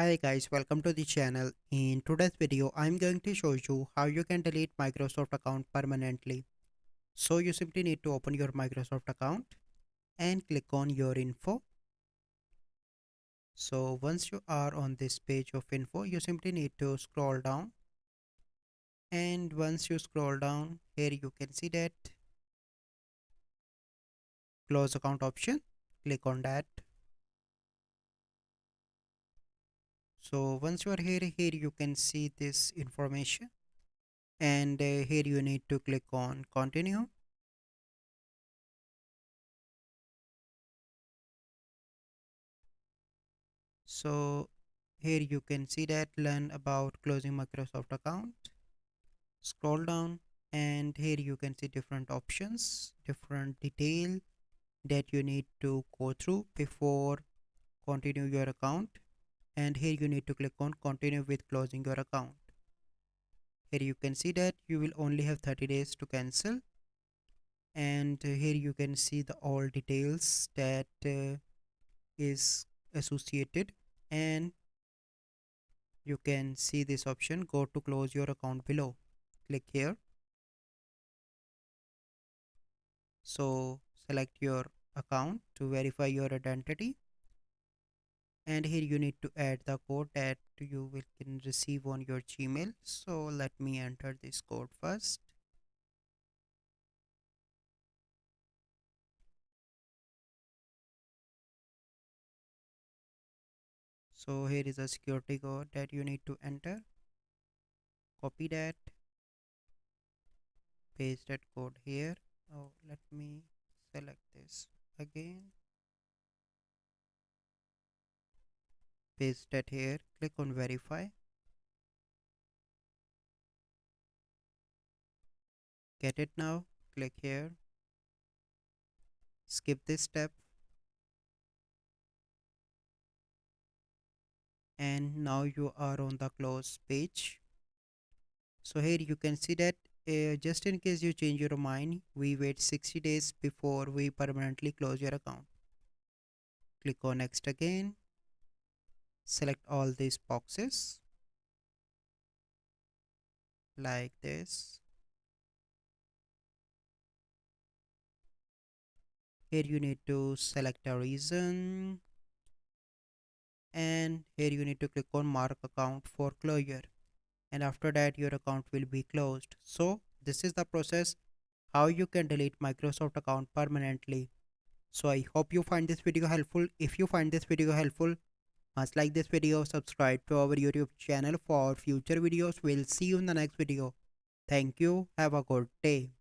Hi guys, welcome to the channel. In today's video, I'm going to show you how you can delete Microsoft account permanently. So you simply need to open your Microsoft account and click on your info. So once you are on this page of info, you simply need to scroll down. And once you scroll down, here you can see that close account option. Click on that. So once you are here you can see this information. And here you need to click on continue. So here you can see that learn about closing Microsoft account. Scroll down and here you can see different options, different detail that you need to go through before continue your account. And here you need to click on continue with closing your account. Here you can see that you will only have 30 days to cancel. And here you can see the all details that is associated, and you can see this option go to close your account below. Click here. So select your account to verify your identity, and here you need to add the code that you will can receive on your Gmail. So let me enter this code first. So here is a security code that you need to enter. Copy that, paste that code here. Oh, let me select this again, paste that here, click on verify. Get it now, click here, skip this step, and now you are on the close page. So here you can see that just in case you change your mind, we wait 60 days before we permanently close your account. Click on next again, select all these boxes like this. Here you need to select a reason, and here you need to click on mark account for closure, and after that your account will be closed. So this is the process how you can delete Microsoft account permanently. So I hope you find this video helpful. If you find this video helpful, must like this video, subscribe to our YouTube channel for future videos. We'll see you in the next video. Thank you. Have a good day.